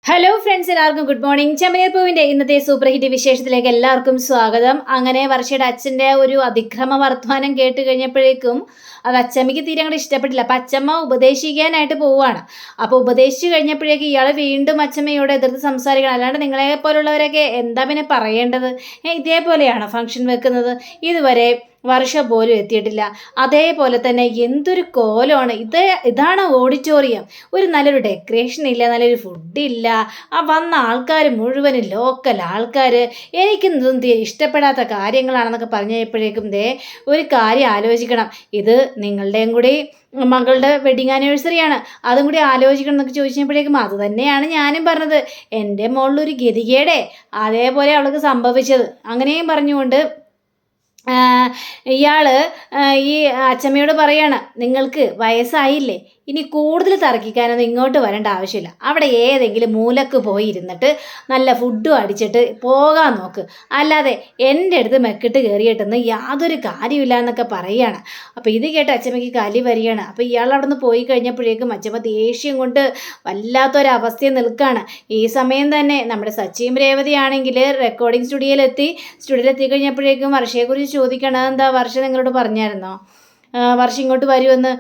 Hello friends, എല്ലാവർക്കും good morning. ചെമ്മനീർപ്പൂവിൻ്റെ ഇന്നത്തെ super hit വിശേഷത്തിലേക്ക് എല്ലാവർക്കും സ്വാഗതം. അങ്ങനെ വർഷയുടെ അച്ഛൻ്റെ ഒരു അതിക്രമ വർത്തമാനം കേട്ട് കഴിഞ്ഞപ്പോഴേക്കും അത് അച്ചമ്മയ്ക്ക് തീരെ അങ്ങോട്ട് ഇഷ്ടപ്പെട്ടില്ല. അപ്പം അച്ചമ്മ ഉപദേശിക്കാനായിട്ട് പോവുകയാണ്. അപ്പോൾ ഉപദേശിച്ച് കഴിഞ്ഞപ്പോഴേക്കും ഇയാൾ വീണ്ടും അച്ചമ്മയോട് എതിർത്ത് സംസാരിക്കണം. അല്ലാണ്ട് നിങ്ങളെ പോലുള്ളവരൊക്കെ എന്താ പിന്നെ പറയേണ്ടത്? ഇതേപോലെയാണോ ഫംഗ്ഷൻ വെക്കുന്നത്? ഇതുവരെ വർഷ പോലും എത്തിയിട്ടില്ല. അതേപോലെ തന്നെ എന്തൊരു കോലമാണ് ഇതാണ് ഓഡിറ്റോറിയം. ഒരു നല്ലൊരു ഡെക്കറേഷൻ ഇല്ല, നല്ലൊരു ഫുഡില്ല. ആ വന്ന ആൾക്കാർ മുഴുവനും ലോക്കൽ ആൾക്കാർ. എനിക്കൊന്നും ഇഷ്ടപ്പെടാത്ത കാര്യങ്ങളാണെന്നൊക്കെ പറഞ്ഞപ്പോഴേക്കും ഒരു കാര്യം ആലോചിക്കണം. ഇത് നിങ്ങളുടെയും കൂടി മകളുടെ വെഡിങ് ആനിവേഴ്സറിയാണ്, അതും കൂടി ആലോചിക്കണം എന്നൊക്കെ ചോദിച്ചപ്പോഴേക്കും അത് തന്നെയാണ് ഞാനും പറഞ്ഞത്. എൻ്റെ മോളിലൊരു ഗതികേടെ അതേപോലെ അവൾക്ക് സംഭവിച്ചത്. അങ്ങനെയും പറഞ്ഞുകൊണ്ട് ഇയാൾ ഈ അച്ചമ്മയോട് പറയാണ്, നിങ്ങൾക്ക് വയസ്സായില്ലേ, ഇനി കൂടുതൽ തർക്കിക്കാനൊന്നും ഇങ്ങോട്ട് വരേണ്ട ആവശ്യമില്ല. അവിടെ ഏതെങ്കിലും മൂലക്ക് പോയി ഇരുന്നിട്ട് നല്ല ഫുഡും അടിച്ചിട്ട് പോകാൻ നോക്ക്. അല്ലാതെ എൻ്റെ അടുത്ത് മെക്കിട്ട് കയറിയിട്ടെന്ന് യാതൊരു കാര്യമില്ല എന്നൊക്കെ പറയുകയാണ്. അപ്പോൾ ഇത് കേട്ട് അച്ചമ്മയ്ക്ക് കലി വരികയാണ്. അപ്പോൾ ഇയാൾ അവിടെ നിന്ന് പോയി കഴിഞ്ഞപ്പോഴേക്കും അച്ചമ്മ ദേഷ്യം കൊണ്ട് വല്ലാത്തൊരവസ്ഥയിൽ നിൽക്കുകയാണ്. ഈ സമയം തന്നെ നമ്മുടെ സച്ചിയും രേവതിയാണെങ്കിൽ റെക്കോർഡിംഗ് സ്റ്റുഡിയോയിലെത്തി കഴിഞ്ഞപ്പോഴേക്കും വർഷയെക്കുറിച്ച് ചോദിക്കണം. എന്താ വർഷ നിങ്ങളോട് പറഞ്ഞായിരുന്നോ വർഷ ഇങ്ങോട്ട് വരുമെന്ന്?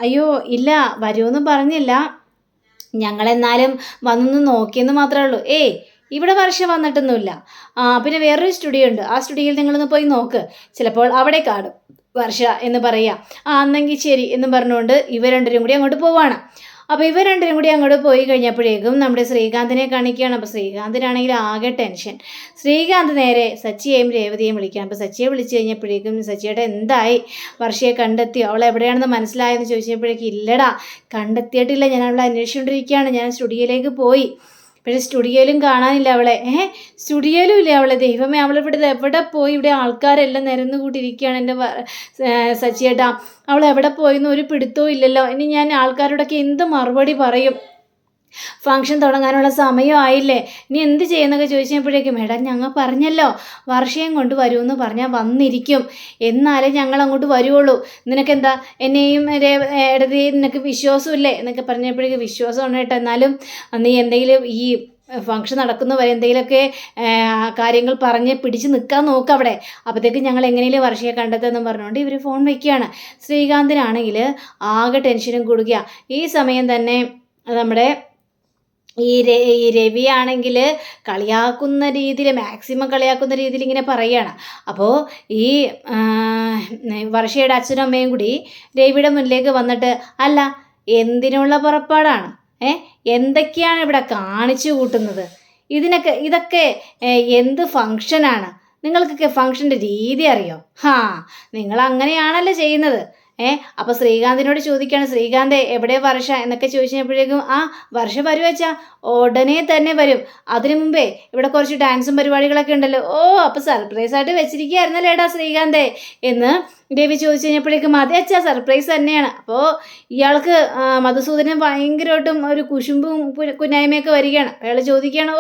അയ്യോ ഇല്ല, വരുമെന്ന് പറഞ്ഞില്ല, ഞങ്ങളെന്നാലും വന്നൊന്ന് നോക്കിയെന്ന് മാത്രമേ ഉള്ളൂ. ഇവിടെ വർഷ വന്നിട്ടൊന്നുമില്ല. പിന്നെ വേറൊരു സ്റ്റുഡിയോ ഉണ്ട്, ആ സ്റ്റുഡിയോയിൽ നിങ്ങളൊന്ന് പോയി നോക്ക്, ചിലപ്പോൾ അവിടെ കാണും വർഷ എന്ന് പറയാം. എന്നെങ്കിൽ ശരി എന്ന് പറഞ്ഞുകൊണ്ട് ഇവർ രണ്ടുപേരും കൂടി അങ്ങോട്ട് പോവാണ്. അപ്പോൾ ഇവർ രണ്ടുപേരും കൂടി അങ്ങോട്ട് പോയി കഴിഞ്ഞപ്പോഴേക്കും നമ്മുടെ ശ്രീകാന്തിനെ കാണിക്കുകയാണ്. അപ്പോൾ ശ്രീകാന്തിനാണെങ്കിൽ ആകെ ടെൻഷൻ. ശ്രീകാന്ത് നേരെ സച്ചിയെയും രേവതിയെയും വിളിക്കണം. അപ്പോൾ സച്ചിയെ വിളിച്ചു കഴിഞ്ഞപ്പോഴേക്കും സച്ചിയുടെ എന്തായി, വർഷയെ കണ്ടെത്തിയോ, അവൾ എവിടെയാണെന്ന് മനസ്സിലായെന്ന് ചോദിച്ചപ്പോഴേക്കും ഇല്ലടാ, കണ്ടെത്തിയിട്ടില്ല, ഞാൻ അവളെ അന്വേഷിച്ചുകൊണ്ടിരിക്കുകയാണ്, ഞാൻ സ്റ്റുഡിയോയിലേക്ക് പോയി, പക്ഷേ സ്റ്റുഡിയോയിലും കാണാനില്ല അവളെ. സ്റ്റുഡിയോയിലും ഇല്ല അവളെ. ദൈവമേ, അവളിവിടെ എവിടെ പോയി? ഇവിടെ ആൾക്കാരെല്ലാം നിരന്നു കൂട്ടിയിരിക്കുകയാണ് എൻ്റെ സച്ചിയേട്ടാ, അവൾ എവിടെ പോയെന്ന് ഒരു പിടുത്തവും ഇല്ലല്ലോ. ഇനി ഞാൻ ആൾക്കാരോടൊക്കെ എന്ത് മറുപടി പറയും? ഫംഗ്ഷൻ തുടങ്ങാനുള്ള സമയമായില്ലേ, ഇനി എന്ത് ചെയ്യുന്നൊക്കെ ചോദിച്ചപ്പോഴേക്കും മേഡം ഞങ്ങൾ പറഞ്ഞല്ലോ, വർഷയും കൊണ്ട് വരുമെന്ന് പറഞ്ഞാൽ വന്നിരിക്കും, എന്നാലേ ഞങ്ങൾ അങ്ങോട്ട് വരുവുള്ളൂ, നിനക്കെന്താ എന്നെയും ഇടതി നിനക്ക് വിശ്വാസമില്ലേ എന്നൊക്കെ പറഞ്ഞപ്പോഴേക്കും വിശ്വാസം ഉണ്ടായിട്ട്, എന്നാലും നീ എന്തെങ്കിലും ഈ ഫംഗ്ഷൻ നടക്കുന്നവരെ എന്തെങ്കിലുമൊക്കെ കാര്യങ്ങൾ പറഞ്ഞ് പിടിച്ച് നിൽക്കാൻ നോക്കുക അവിടെ, അപ്പോഴത്തേക്ക് ഞങ്ങൾ എങ്ങനെയും വർഷയെ കണ്ടെത്തുമെന്ന് പറഞ്ഞുകൊണ്ട് ഇവർ ഫോൺ വയ്ക്കുകയാണ്. ശ്രീകാന്തിനാണെങ്കിൽ ആകെ ടെൻഷനും കൂടുക. ഈ സമയം തന്നെ നമ്മുടെ ഈ രവിയാണെങ്കിൽ കളിയാക്കുന്ന രീതിയിൽ, മാക്സിമം കളിയാക്കുന്ന രീതിയിൽ ഇങ്ങനെ പറയുകയാണ്. അപ്പോൾ ഈ വർഷയുടെ അച്ഛനും അമ്മയും കൂടി രവിയുടെ മുന്നിലേക്ക് വന്നിട്ട്, അല്ല എന്തിനുള്ള പുറപ്പാടാണ്, എന്തൊക്കെയാണ് ഇവിടെ കാണിച്ചു കൂട്ടുന്നത്, ഇതൊക്കെ എന്ത് ഫങ്ഷനാണ്, നിങ്ങൾക്കൊക്കെ ഫങ്ഷൻ്റെ രീതി അറിയോ? നിങ്ങൾ അങ്ങനെയാണല്ലോ ചെയ്യുന്നത്. അപ്പോൾ ശ്രീകാന്തിനോട് ചോദിക്കുകയാണ്, ശ്രീകാന്ത് എവിടെ വർഷ എന്നൊക്കെ ചോദിച്ചപ്പോഴേക്കും വർഷ വരുവച്ചാ ഉടനെ തന്നെ വരും, അതിനു മുമ്പേ ഇവിടെ കുറച്ച് ഡാൻസും പരിപാടികളൊക്കെ ഉണ്ടല്ലോ. അപ്പോൾ സർപ്രൈസായിട്ട് വെച്ചിരിക്കുകയായിരുന്നല്ലേടാ ശ്രീകാന്തേ എന്ന് രവി ചോദിച്ചു കഴിഞ്ഞപ്പോഴേക്കും അതെ അച്ഛാ, സർപ്രൈസ് തന്നെയാണ്. അപ്പോൾ ഇയാൾക്ക് മധുസൂദനൻ ഭയങ്കരമായിട്ടും ഒരു കുശുമ്പും കുന്നായ്മയൊക്കെ വരികയാണ്. അയാൾ ചോദിക്കുകയാണ്,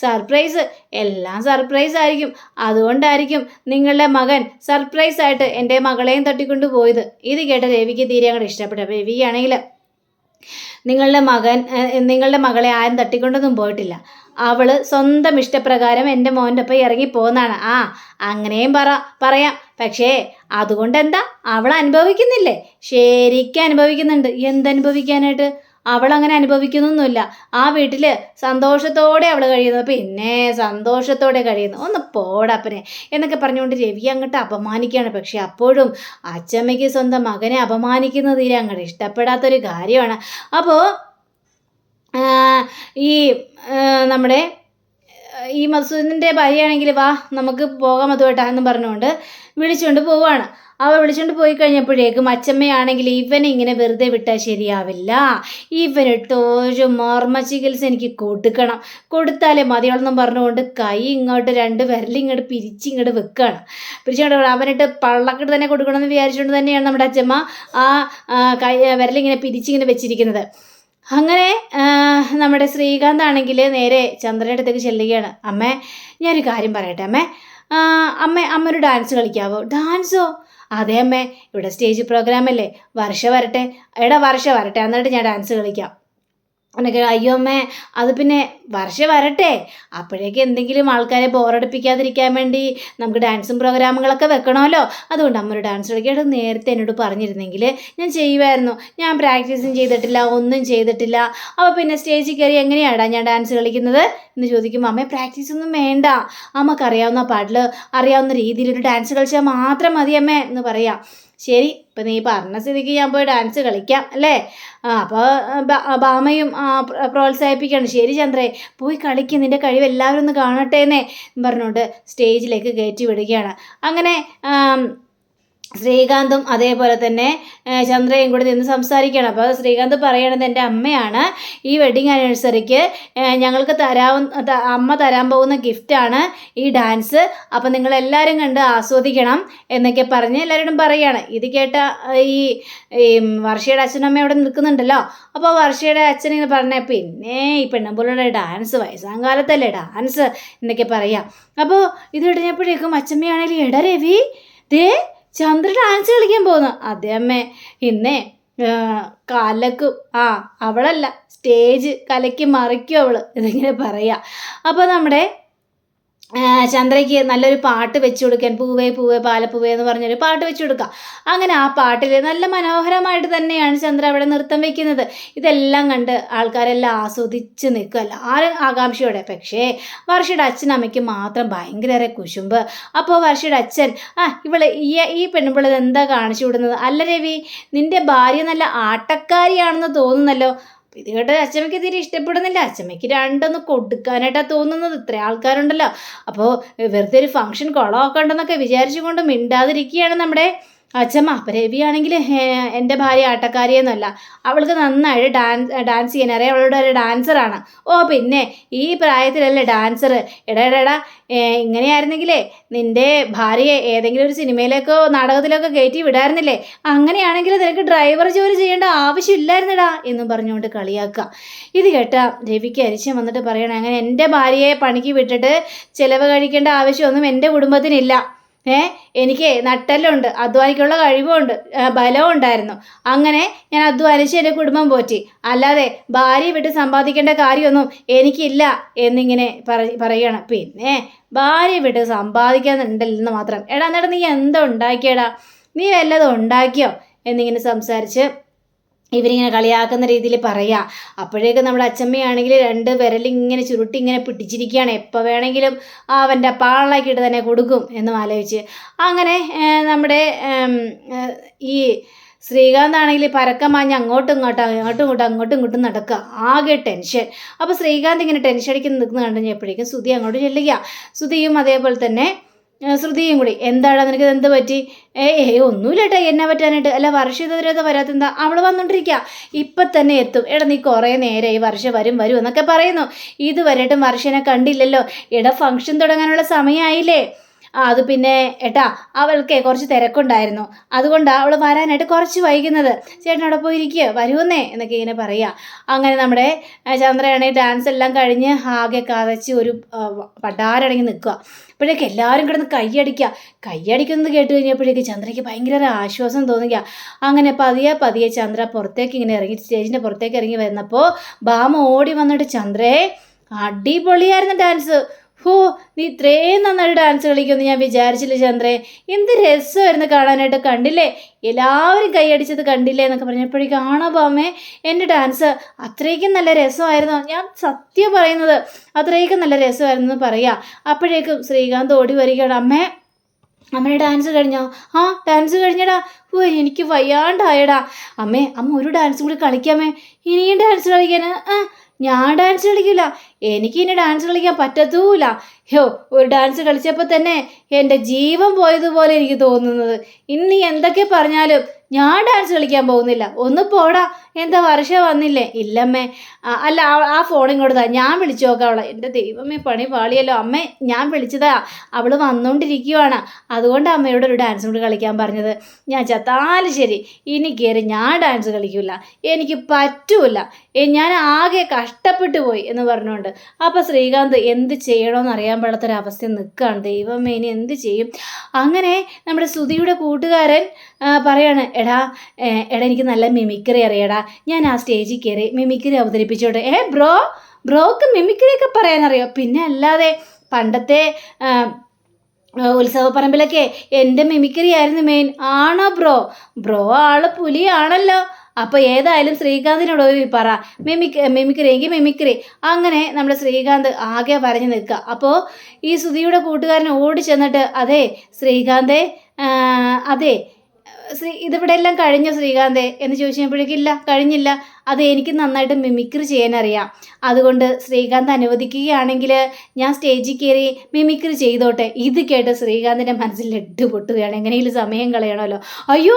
സർപ്രൈസ്, എല്ലാം സർപ്രൈസ് ആയിരിക്കും, അതുകൊണ്ടായിരിക്കും നിങ്ങളുടെ മകൻ സർപ്രൈസായിട്ട് എൻ്റെ മകളെയും തട്ടിക്കൊണ്ട് പോയത്. ഇത് കേട്ട രവിക്ക് തീരെ അങ്ങോട്ട് ഇഷ്ടപ്പെട്ടു. അപ്പോൾ രവിയാണെങ്കിൽ നിങ്ങളുടെ മകളെ ആരും തട്ടിക്കൊണ്ടൊന്നും പോയിട്ടില്ല, അവൾ സ്വന്തം ഇഷ്ടപ്രകാരം എൻ്റെ മോൻ്റെ ഒപ്പം ഇറങ്ങിപ്പോന്നാണ്. അങ്ങനെയും പറയാം, പക്ഷേ അതുകൊണ്ട് എന്താ, അവൾ അനുഭവിക്കുന്നില്ലേ? ശരിക്കും അനുഭവിക്കുന്നുണ്ട്. എന്തനുഭവിക്കാനായിട്ട്? അവൾ അങ്ങനെ അനുഭവിക്കുന്നൊന്നുമില്ല. ആ വീട്ടിൽ സന്തോഷത്തോടെ അവൾ കഴിയുന്നു, പിന്നെ സന്തോഷത്തോടെ കഴിയുന്നു, ഒന്ന് പോടപ്പനെ എന്നൊക്കെ പറഞ്ഞുകൊണ്ട് രവി അങ്ങോട്ട് അപമാനിക്കുകയാണ്. പക്ഷെ അപ്പോഴും അച്ചമ്മയ്ക്ക് സ്വന്തം മകനെ അപമാനിക്കുന്നത് തീരെ അങ്ങോട്ട് ഇഷ്ടപ്പെടാത്തൊരു കാര്യമാണ്. അപ്പോൾ ഈ നമ്മുടെ ഈ മധുസൂദനൻ്റെ ഭാര്യയാണെങ്കിൽ വാ നമുക്ക് പോകാൻ മധുവേട്ടാ എന്ന് പറഞ്ഞുകൊണ്ട് വിളിച്ചുകൊണ്ട് പോവുകയാണ്. വിളിച്ചുകൊണ്ട് പോയി കഴിഞ്ഞപ്പോഴേക്കും അച്ചമ്മയാണെങ്കിൽ ഇവനെ ഇങ്ങനെ വെറുതെ വിട്ടാൽ ശരിയാവില്ല, ഇവനിട്ടൊരു മർമ്മ ചികിത്സ എനിക്ക് കൊടുത്താലേ മതിയോളെന്നും പറഞ്ഞുകൊണ്ട് കൈ ഇങ്ങോട്ട് രണ്ട് വിരലിങ്ങോട്ട് പിരിച്ചിങ്ങോട്ട് വെക്കുകയാണ്. പിരിച്ചുകൊണ്ട് അവനിട്ട് പള്ളക്കിട്ട് തന്നെ കൊടുക്കണമെന്ന് വിചാരിച്ചുകൊണ്ട് തന്നെയാണ് നമ്മുടെ അച്ചമ്മ കൈ വിരലിങ്ങനെ പിരിച്ചിങ്ങനെ വെച്ചിരിക്കുന്നത്. അങ്ങനെ നമ്മുടെ ശ്രീകാന്ത് ആണെങ്കിൽ നേരെ ചന്ദ്രയുടെ അടുത്തേക്ക് ചെല്ലുകയാണ്. അമ്മേ, ഞാനൊരു കാര്യം പറയട്ടെ അമ്മേ, അമ്മ ഒരു ഡാൻസ് കളിക്കാവോ? ഡാൻസോ? അതെ അമ്മേ, ഇവിടെ സ്റ്റേജ് പ്രോഗ്രാം അല്ലേ, വർഷ വരട്ടെ. വർഷ വരട്ടെ, എന്നിട്ട് ഞാൻ ഡാൻസ് കളിക്കാം. എന്നൊക്കെ. അയ്യോ അമ്മേ, അത് പിന്നെ വർഷ വരട്ടെ, അപ്പോഴേക്ക് എന്തെങ്കിലും ആൾക്കാരെ ബോറടിപ്പിക്കാതിരിക്കാൻ വേണ്ടി നമുക്ക് ഡാൻസും പ്രോഗ്രാമുകളൊക്കെ വെക്കണമല്ലോ. അതുകൊണ്ട് അമ്മ ഒരു ഡാൻസ് കളിക്കാതെ നേരത്തെ എന്നോട് പറഞ്ഞിരുന്നെങ്കിൽ ഞാൻ ചെയ്യുമായിരുന്നു. ഞാൻ പ്രാക്ടീസും ചെയ്തിട്ടില്ല, ഒന്നും ചെയ്തിട്ടില്ല. അപ്പോൾ പിന്നെ സ്റ്റേജിൽ കയറി എങ്ങനെയാടാ ഞാൻ ഡാൻസ് കളിക്കുന്നത് എന്ന് ചോദിക്കുമ്പോൾ അമ്മേ പ്രാക്ടീസൊന്നും വേണ്ട, അമ്മക്കറിയാവുന്ന പാട്ടിൽ അറിയാവുന്ന രീതിയിലൊരു ഡാൻസ് കളിച്ചാൽ മാത്രം മതി അമ്മേ എന്ന് പറയാം. ശരി, ഇപ്പം നീ പറഞ്ഞ സ്ഥിതിക്ക് ഞാൻ പോയി ഡാൻസ് കളിക്കാം അല്ലേ. അപ്പോൾ ബാമയും പ്രോത്സാഹിപ്പിക്കുകയാണ്. ശരി ചന്ദ്രേ, പോയി കളിക്കും, നിൻ്റെ കഴിവ് എല്ലാവരും ഒന്ന് കാണട്ടെ എന്നേ പറഞ്ഞുകൊണ്ട് സ്റ്റേജിലേക്ക് കയറ്റി വിടുകയാണ്. അങ്ങനെ ശ്രീകാന്തും അതേപോലെ തന്നെ ചന്ദ്രയും കൂടി നിന്ന് സംസാരിക്കുകയാണ്. അപ്പോൾ ശ്രീകാന്ത് പറയണത് എൻ്റെ അമ്മയാണ് ഈ വെഡ്ഡിങ് ആനിവേഴ്സറിക്ക് ഞങ്ങൾക്ക് അമ്മ തരാൻ പോകുന്ന ഗിഫ്റ്റാണ് ഈ ഡാൻസ്. അപ്പോൾ നിങ്ങളെല്ലാവരും കണ്ട് ആസ്വദിക്കണം എന്നൊക്കെ പറഞ്ഞ് എല്ലാവരോടും പറയുകയാണ്. ഇത് കേട്ട ഈ വർഷയുടെ അച്ഛനും അമ്മയും അവിടെ നിൽക്കുന്നുണ്ടല്ലോ. അപ്പോൾ വർഷയുടെ അച്ഛൻ ഇങ്ങനെ പറഞ്ഞ പിന്നെ ഈ പെണ്ണുമ്പോഴുള്ള ഡാൻസ് വയസ്സാം കാലത്തല്ലേ ഡാൻസ് എന്നൊക്കെ പറയാം. അപ്പോൾ ഇത് ഇടഞ്ഞപ്പോഴേക്കും അച്ഛമ്മയാണെങ്കിൽ എടാ രവി, ദേ ചന്ദ്ര ഡാൻസ് കളിക്കാൻ പോകുന്നു. അതേ അമ്മേ, ഇന്നേ കലക്കും. അവളല്ല, സ്റ്റേജ് കലക്കി മറിക്കും അവൾ ഇതിങ്ങനെ പറയാം. അപ്പോൾ നമ്മുടെ ചന്ദ്രയ്ക്ക് നല്ലൊരു പാട്ട് വെച്ചു കൊടുക്കാൻ, പൂവേ പൂവേ പാലപ്പൂവേ എന്ന് പറഞ്ഞൊരു പാട്ട് വെച്ചു കൊടുക്കുക. അങ്ങനെ ആ പാട്ടിൽ നല്ല മനോഹരമായിട്ട് തന്നെയാണ് ചന്ദ്ര അവിടെ നൃത്തം വയ്ക്കുന്നത്. ഇതെല്ലാം കണ്ട് ആൾക്കാരെല്ലാം ആസ്വദിച്ച് നിൽക്കുക, എല്ലാവരും ആകാംക്ഷയോടെ. പക്ഷേ വർഷയുടെ അച്ഛനമ്മയ്ക്ക് മാത്രം ഭയങ്കര കുശുമ്പ്. അപ്പോൾ വർഷയുടെ അച്ഛൻ ഇവള് ഈ പെണ്ണുപിള്ളത് എന്താ കാണിച്ചു വിടുന്നത്? അല്ല രവി, നിൻ്റെ ഭാര്യ നല്ല ആട്ടക്കാരിയാണെന്ന് തോന്നുന്നല്ലോ. ഇത് കേട്ട അച്ഛമ്മയ്ക്ക് തീരെ ഇഷ്ടപ്പെടുന്നില്ല. അച്ഛമ്മയ്ക്ക് രണ്ടൊന്ന് കൊടുക്കാനായിട്ടാണ് തോന്നുന്നത്. ഇത്ര ആൾക്കാരുണ്ടല്ലോ, അപ്പോൾ വെറുതെ ഒരു ഫംഗ്ഷൻ കുളമാക്കണ്ടെന്നൊക്കെ വിചാരിച്ചുകൊണ്ട് മിണ്ടാതിരിക്കുകയാണ് നമ്മുടെ അച്ഛമ്മ. അപ്പം രവിയാണെങ്കിൽ എൻ്റെ ഭാര്യ ആട്ടക്കാരിയൊന്നുമല്ല, അവൾക്ക് നന്നായിട്ട് ഡാൻസ് ചെയ്യാൻ അറിയാം, അവളുടെ ഒരു ഡാൻസറാണ്. പിന്നെ ഈ പ്രായത്തിലല്ലേ ഡാൻസർ. എടാ ഇങ്ങനെയായിരുന്നെങ്കിലേ നിൻ്റെ ഭാര്യയെ ഏതെങ്കിലും ഒരു സിനിമയിലേക്കോ നാടകത്തിലേക്കോ കയറ്റി വിടായിരുന്നില്ലേ? അങ്ങനെയാണെങ്കിൽ നിനക്ക് ഡ്രൈവർ ജോലി ചെയ്യേണ്ട ആവശ്യമില്ലായിരുന്നടാ എന്നും പറഞ്ഞുകൊണ്ട് കളിയാക്കുക. ഇത് കേട്ട രവിക്ക് അരിശം വന്നിട്ട് പറയണേ, അങ്ങനെ എൻ്റെ ഭാര്യയെ പണിക്ക് വിട്ടിട്ട് ചിലവ് കഴിക്കേണ്ട ആവശ്യമൊന്നും എൻ്റെ കുടുംബത്തിനില്ല. എനിക്ക് നട്ടെല്ലുണ്ട്, അധ്വാനിക്കുള്ള കഴിവുമുണ്ട്, ബലവും ഉണ്ടായിരുന്നു. അങ്ങനെ ഞാൻ അധ്വാനിച്ച് എൻ്റെ കുടുംബം പോറ്റി. അല്ലാതെ ഭാര്യയെ വിട്ട് സമ്പാദിക്കേണ്ട കാര്യമൊന്നും എനിക്കില്ല എന്നിങ്ങനെ പറയുകയാണ്. പിന്നെ ഭാര്യയെ വിട്ട് സമ്പാദിക്കാനുണ്ടല്ലെന്ന് മാത്രം. എടാ എന്നിട്ട് നീ എന്താ ഉണ്ടാക്കിയടാ? നീ വല്ലതും ഉണ്ടാക്കിയോ എന്നിങ്ങനെ സംസാരിച്ച് ഇവരിങ്ങനെ കളിയാക്കുന്ന രീതിയിൽ പറയാം. അപ്പോഴേക്കും നമ്മുടെ അച്ഛമ്മയാണെങ്കിൽ രണ്ട് വിരലിങ്ങനെ ചുരുട്ടി ഇങ്ങനെ പിടിച്ചിരിക്കുകയാണ്. എപ്പോൾ വേണമെങ്കിലും അവൻ്റെ പാളാക്കിയിട്ട് തന്നെ കൊടുക്കും എന്നും ആലോചിച്ച്. അങ്ങനെ നമ്മുടെ ഈ ശ്രീകാന്താണെങ്കിൽ പരക്കം മാഞ്ഞ് അങ്ങോട്ടും ഇങ്ങോട്ടും നടക്കുക. ആകെ ടെൻഷൻ. അപ്പോൾ ശ്രീകാന്ത് ഇങ്ങനെ ടെൻഷൻ അടിക്കുന്ന നിൽക്കുന്ന കണ്ടുകഴിഞ്ഞപ്പോഴേക്കും ശ്രുതി അങ്ങോട്ട് ചെല്ലുക. ശ്രുതിയും അതേപോലെ തന്നെ ശ്രുതിയും കൂടി, എന്താടാ നിനക്ക് എന്ത് പറ്റി? ഒന്നുമില്ല ഏട്ടാ, എന്നെ പറ്റാനായിട്ട്. അല്ല വർഷ ഇതുവരെ വരാത്തെന്താ? അവൾ വന്നോണ്ടിരിക്കുക, ഇപ്പം തന്നെ എത്തും. എടാ നീ കുറേ നേരം ഈ വർഷ വരും എന്നൊക്കെ പറയുന്നു. ഇതുവരെയായിട്ടും വർഷനെ കണ്ടില്ലല്ലോ. ഫംഗ്ഷൻ തുടങ്ങാനുള്ള സമയമായില്ലേ? അത് പിന്നെ ഏട്ടാ അവൾക്ക് കുറച്ച് തിരക്കുണ്ടായിരുന്നു, അതുകൊണ്ടാണ് അവൾ വരാനായിട്ട് കുറച്ച് വൈകുന്നത്. ചേട്ടൻ അവിടെ പോയിരിക്കുക, വരുമെന്നേ എന്നൊക്കെ ഇങ്ങനെ പറയുക. അങ്ങനെ നമ്മുടെ ചന്ദ്രയാണെങ്കിൽ ഡാൻസ് എല്ലാം കഴിഞ്ഞ് ആകെ കതച്ച് ഒരു പണ്ടാരടങ്ങി നിൽക്കുക. അപ്പോഴേക്ക് എല്ലാവരും കിടന്ന് കയ്യടിക്കുന്നത് കേട്ട് കഴിഞ്ഞപ്പോഴേക്ക് ചന്ദ്രയ്ക്ക് ഭയങ്കര ആശ്വാസം തോന്നുക. അങ്ങനെ പതിയെ ചന്ദ്ര പുറത്തേക്ക് ഇങ്ങനെ ഇറങ്ങി, സ്റ്റേജിൻ്റെ പുറത്തേക്ക് ഇറങ്ങി വരുന്നപ്പോൾ ബാമ ഓടി വന്നിട്ട്, ചന്ദ്രേ അടിപൊളിയായിരുന്നു ഡാൻസ്. നീ ഇത്രയും നന്നായിട്ട് ഡാൻസ് കളിക്കുമെന്ന് ഞാൻ വിചാരിച്ചില്ല ചന്ദ്രേ. എന്ത് രസമായിരുന്നു കാണാനായിട്ട്, കണ്ടില്ലേ? എല്ലാവരും കൈയടിച്ചത് കണ്ടില്ലേ എന്നൊക്കെ പറഞ്ഞപ്പോഴേക്കും ആണോ ബാമേ, എൻ്റെ ഡാൻസ് അത്രയ്ക്കും നല്ല രസമായിരുന്നു. ഞാൻ സത്യം പറയുന്നത്, അത്രയ്ക്കും നല്ല രസമായിരുന്നു എന്ന് പറയാം. അപ്പോഴേക്കും ശ്രീകാന്ത് ഓടി വരികയാണ്. അമ്മയുടെ ഡാൻസ് കഴിഞ്ഞോ? ഡാൻസ് കഴിഞ്ഞടാ. എനിക്ക് വയ്യാണ്ടായടാ. അമ്മ ഒരു ഡാൻസ് കൂടി കളിക്കാമേ. ഇനിയും ഡാൻസ് കളിക്കാൻ? ഞാൻ ഡാൻസ് കളിക്കില്ല, എനിക്ക് ഇനി ഡാൻസ് കളിക്കാൻ പറ്റത്തൂല. ഒരു ഡാൻസ് കളിച്ചപ്പോൾ തന്നെ എൻ്റെ ജീവൻ പോയതുപോലെ എനിക്ക് തോന്നുന്നത്. ഇനി എന്തൊക്കെ പറഞ്ഞാലും ഞാൻ ഡാൻസ് കളിക്കാൻ പോകുന്നില്ല. ഒന്ന് പോടാ. എന്താ വർഷ വന്നില്ലേ? ഇല്ലമ്മേ. അല്ല ആ ഫോൺ ഇങ്ങോട്ട് താ, ഞാൻ വിളിച്ചു നോക്കാം അവളെ. എൻ്റെ ദൈവമേ, പണി പാളിയല്ലോ. അമ്മേ ഞാൻ വിളിച്ചതാ, അവൾ വന്നുകൊണ്ടിരിക്കുവാണ്, അതുകൊണ്ട് അമ്മയോട് ഒരു ഡാൻസും കൂടി കളിക്കാൻ പറഞ്ഞത്. ഞാൻ ചത്താലും ശരി ഇനി കയറി ഞാൻ ഡാൻസ് കളിക്കില്ല, എനിക്ക് പറ്റൂല, ഞാൻ ആകെ കഷ്ടപ്പെട്ടു പോയി എന്ന് പറഞ്ഞുകൊണ്ട് പറയുന്നുണ്ട്. അപ്പോൾ ശ്രീകാന്ത് എന്ത് ചെയ്യണമെന്ന് അറിയാൻ പാടാത്തൊരവസ്ഥ നിൽക്കുകയാണ്. ദൈവമേ ഇനി എന്ത് ചെയ്യും? അങ്ങനെ നമ്മുടെ ശ്രുതിയുടെ കൂട്ടുകാരൻ പറയാണ്, എടാ എനിക്ക് നല്ല മിമിക്രി അറിയടാ, ഞാൻ ആ സ്റ്റേജിൽ കയറി മിമിക്രി അവതരിപ്പിച്ചോട്ടെ. ബ്രോക്ക് മിമിക്രിയൊക്കെ പറയാനറിയോ? പിന്നെ അല്ലാതെ പണ്ടത്തെ ഉത്സവപ്പറമ്പിലൊക്കെ എൻ്റെ മിമിക്രി ആയിരുന്നു മെയിൻ. ആണോ ബ്രോ ആള് പുലിയാണല്ലോ. അപ്പോൾ ഏതായാലും ശ്രീകാന്തിനോട് പറ, മിമിക്രി എങ്കിൽ മിമിക്രി. അങ്ങനെ നമ്മുടെ ശ്രീകാന്ത് ആകെ പറഞ്ഞു നിൽക്കുക. അപ്പോൾ ഈ ശ്രുതിയുടെ കൂട്ടുകാരൻ ഓടി ചെന്നിട്ട്, അതെ ശ്രീകാന്തേ, അതെ ഇതിവിടെ എല്ലാം കഴിഞ്ഞോ ശ്രീകാന്തേ എന്ന് ചോദിച്ചപ്പോഴേക്കില്ല, കഴിഞ്ഞില്ല. അത് എനിക്ക് നന്നായിട്ട് മിമിക്രി ചെയ്യാനറിയാം. അതുകൊണ്ട് ശ്രീകാന്ത് അനുവദിക്കുകയാണെങ്കിൽ ഞാൻ സ്റ്റേജിൽ കയറി മിമിക്രി ചെയ്തോട്ടെ. ഇത് കേട്ട് ശ്രീകാന്തിൻ്റെ മനസ്സിൽ ലഡ്ഡു പൊട്ടുകയാണ്. എങ്ങനെയെങ്കിലും സമയം കളയണമല്ലോ. അയ്യോ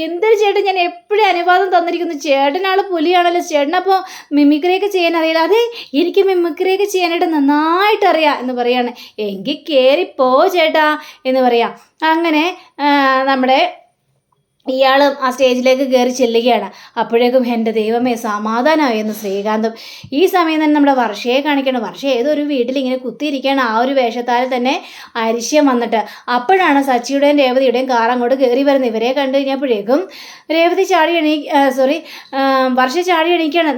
എന്തൊരു ചേട്ടൻ, ഞാൻ എപ്പോഴും അനുവാദം തന്നിരിക്കുന്നു. ചേട്ടനാൾ പുലിയാണല്ലോ, ചേട്ടനപ്പോൾ മിമിക്രിയൊക്കെ ചെയ്യാൻ അറിയില്ല. അതെ എനിക്ക് മിമിക്രിയൊക്കെ ചെയ്യാനായിട്ട് നന്നായിട്ടറിയാം എന്ന് പറയാണ്. എങ്കിൽ കയറിപ്പോ ചേട്ടാ എന്ന് പറയാം. അങ്ങനെ നമ്മുടെ ഇയാളും ആ സ്റ്റേജിലേക്ക് കയറി ചെല്ലുകയാണ്. അപ്പോഴേക്കും എൻ്റെ ദൈവമേ സമാധാനമായിരുന്നു ശ്രീകാന്തും. ഈ സമയം തന്നെ നമ്മുടെ വർഷയെ കാണിക്കണം. വർഷ ഏതൊരു വീട്ടിൽ ഇങ്ങനെ കുത്തിയിരിക്കുകയാണ്. ആ ഒരു വേഷത്താൽ തന്നെ അരിശ്യം വന്നിട്ട് അപ്പോഴാണ് സച്ചിയുടെയും രേവതിയുടെയും കാർ അങ്ങോട്ട് കയറി വരുന്നത്. ഇവരെ കണ്ടു കഴിഞ്ഞപ്പോഴേക്കും രേവതി വർഷ ചാടി എണീക്കുകയാണ്.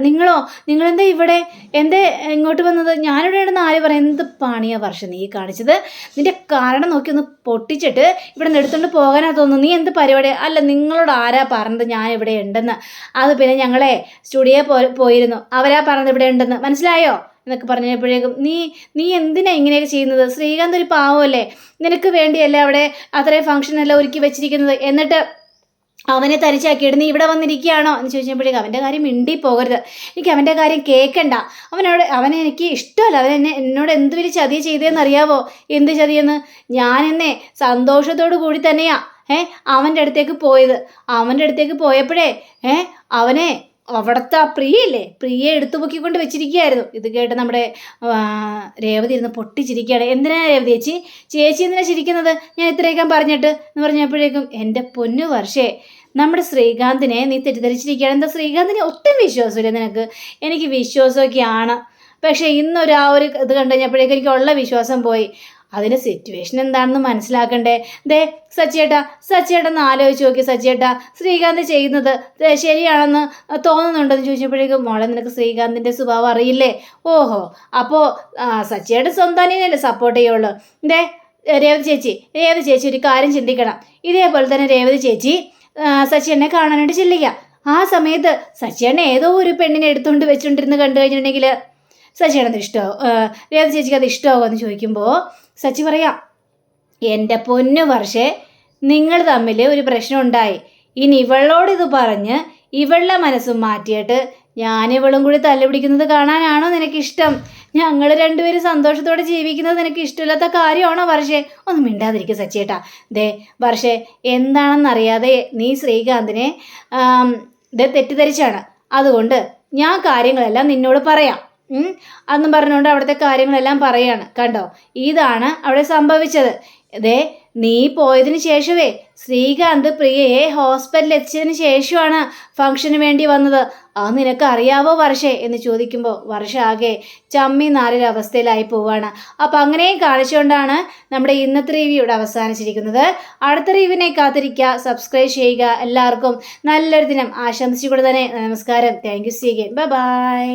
നിങ്ങളെന്താ ഇവിടെ, എന്തേ ഇങ്ങോട്ട് വന്നത്? ഞാനിവിടെ ഉണ്ടെന്ന് ആര് പറയാം? എന്ത് പണിയാ വർഷ നീ കാണിച്ചത്? നിന്റെ കാരണം നോക്കി ഒന്ന് പൊട്ടിച്ചിട്ട് ഇവിടെ നിന്ന് എടുത്തുകൊണ്ട് പോകാനാ തോന്നുന്നു. നീ എന്ത് പരിപാടി? അല്ല നിങ്ങളോട് ആരാ പറഞ്ഞത് ഞാൻ ഇവിടെ ഉണ്ടെന്ന്? അത് പിന്നെ ഞങ്ങളെ സ്റ്റുഡിയോ പോയിരുന്നു, അവരാ പറഞ്ഞത് ഇവിടെ ഉണ്ടെന്ന്, മനസ്സിലായോ എന്നൊക്കെ പറഞ്ഞപ്പോഴേക്കും നീ എന്തിനാ ഇങ്ങനെയൊക്കെ ചെയ്യുന്നത്? ശ്രീകാന്ത് ഒരു പാവമല്ലേ, നിനക്ക് വേണ്ടിയല്ലേ അവിടെ അത്രയും ഫംഗ്ഷനെല്ലാം ഒരുക്കി വെച്ചിരിക്കുന്നത്, എന്നിട്ട് അവനെ തരിച്ചാക്കിയിട്ട് നീ ഇവിടെ വന്നിരിക്കുകയാണോ എന്ന് ചോദിച്ചപ്പോഴേക്കും അവൻ്റെ കാര്യം മിണ്ടി പോകരുത്, എനിക്ക് അവൻ്റെ കാര്യം കേൾക്കണ്ട. അവനെ എനിക്ക് ഇഷ്ടമല്ല. എന്നോട് എന്ത് വലിയ ചതി ചെയ്തതെന്ന് അറിയാവോ? എന്ത് ചതിയെന്ന്? ഞാനെന്നെ സന്തോഷത്തോടു കൂടി തന്നെയാ അവൻ്റെ അടുത്തേക്ക് പോയത്. അവൻ്റെ അടുത്തേക്ക് പോയപ്പോഴേ അവനെ അവിടുത്തെ ആ പ്രിയെ എടുത്തു പൊക്കിക്കൊണ്ട് വെച്ചിരിക്കുകയായിരുന്നു. ഇത് കേട്ട് നമ്മുടെ രേവതി ഇരുന്ന് പൊട്ടിച്ചിരിക്കുകയാണ്. എന്തിനാ രേവതി ചേച്ചി എന്തിനാ ചിരിക്കുന്നത്? ഞാൻ ഇത്രയൊക്കെ പറഞ്ഞിട്ട് എന്ന് പറഞ്ഞപ്പോഴേക്കും എൻ്റെ പൊന്നു വർഷേ, നമ്മുടെ ശ്രീകാന്തിനെ നീ തെറ്റിദ്ധരിച്ചിരിക്കുകയാണ്. എന്താ ശ്രീകാന്തിനെ ഒട്ടും വിശ്വാസമില്ല നിനക്ക്? എനിക്ക് വിശ്വാസമൊക്കെയാണ്, പക്ഷേ ഇന്നൊരു ആ ഒരു ഇത് കണ്ടു കഴിഞ്ഞപ്പോഴേക്കും എനിക്കുള്ള വിശ്വാസം പോയി. അതിന് സിറ്റുവേഷൻ എന്താണെന്ന് മനസ്സിലാക്കണ്ടേ? സച്ചിയേട്ടൻ ആലോചിച്ച് നോക്കി. സച്ചിയേട്ടാ ശ്രീകാന്ത് ചെയ്യുന്നത് ശരിയാണെന്ന് തോന്നുന്നുണ്ടെന്ന് ചോദിച്ചപ്പോഴേക്കും, മോളെ നിനക്ക് ശ്രീകാന്തിൻ്റെ സ്വഭാവം അറിയില്ലേ? ഓഹോ, അപ്പോൾ സച്ചിയേട്ടൻ സ്വന്തം അനിയനല്ലേ സപ്പോർട്ട് ചെയ്യുള്ളൂ. രേവതി ചേച്ചി ഒരു കാര്യം ചിന്തിക്കണം. ഇതേപോലെ തന്നെ രേവതി ചേച്ചി സച്ചിയേട്ടനെ കാണാനായിട്ട് ചെല്ലുക. ആ സമയത്ത് സച്ചിയേട്ടനെ ഏതോ ഒരു പെണ്ണിനെ എടുത്തുകൊണ്ട് വെച്ചുകൊണ്ടിരുന്ന് കണ്ടു കഴിഞ്ഞിട്ടുണ്ടെങ്കിൽ സച്ചിയേട്ടന് ഇഷ്ടമാവും, രേവതി ചേച്ചിക്ക് അത് ഇഷ്ടമാവുമോ എന്ന് ചോദിക്കുമ്പോൾ സച്ചി പറയാം, എൻ്റെ പൊന്നു വർഷേ, നിങ്ങൾ തമ്മിൽ ഒരു പ്രശ്നം ഉണ്ടായി. ഇനി ഇവളോട് ഇത് പറഞ്ഞ് ഇവളുടെ മനസ്സും മാറ്റിയിട്ട് ഞാനിവളും കൂടി തല്ലുപിടിക്കുന്നത് കാണാനാണോ നിനക്കിഷ്ടം? ഞങ്ങൾ രണ്ടുപേരും സന്തോഷത്തോടെ ജീവിക്കുന്നത് നിനക്ക് ഇഷ്ടമില്ലാത്ത കാര്യമാണോ വർഷേ? ഒന്നും മിണ്ടാതിരിക്കുക സച്ചിയേട്ടാ. വർഷേ, എന്താണെന്നറിയാതെ നീ ശ്രീകാന്തിനെ തെറ്റിദ്ധരിച്ചാണ്. അതുകൊണ്ട് ഞാൻ കാര്യങ്ങളെല്ലാം നിന്നോട് പറയാം അന്നും പറഞ്ഞുകൊണ്ട് അവിടുത്തെ കാര്യങ്ങളെല്ലാം പറയാണ്. കണ്ടോ, ഇതാണ് അവിടെ സംഭവിച്ചത്. നീ പോയതിന് ശേഷമേ ശ്രീകാന്ത് പ്രിയയെ ഹോസ്പിറ്റലിൽ എത്തിച്ചതിന് ശേഷമാണ് ഫംഗ്ഷന് വേണ്ടി വന്നത്. അത് നിനക്ക് അറിയാവോ വർഷേ എന്ന് ചോദിക്കുമ്പോൾ വർഷ ആകെ ചമ്മി നാലൊരു അവസ്ഥയിലായി പോവാണ്. അപ്പം അങ്ങനെയും കാണിച്ചുകൊണ്ടാണ് നമ്മുടെ ഇന്നത്തെ റിവ്യൂ ഇവിടെ അവസാനിച്ചിരിക്കുന്നത്. അടുത്ത റിവ്യൂവിനെ കാത്തിരിക്കുക, സബ്സ്ക്രൈബ് ചെയ്യുക. എല്ലാവർക്കും നല്ലൊരു ദിനം ആശംസിച്ചുകൊണ്ട് തന്നെ നമസ്കാരം. Thank you. See again. By.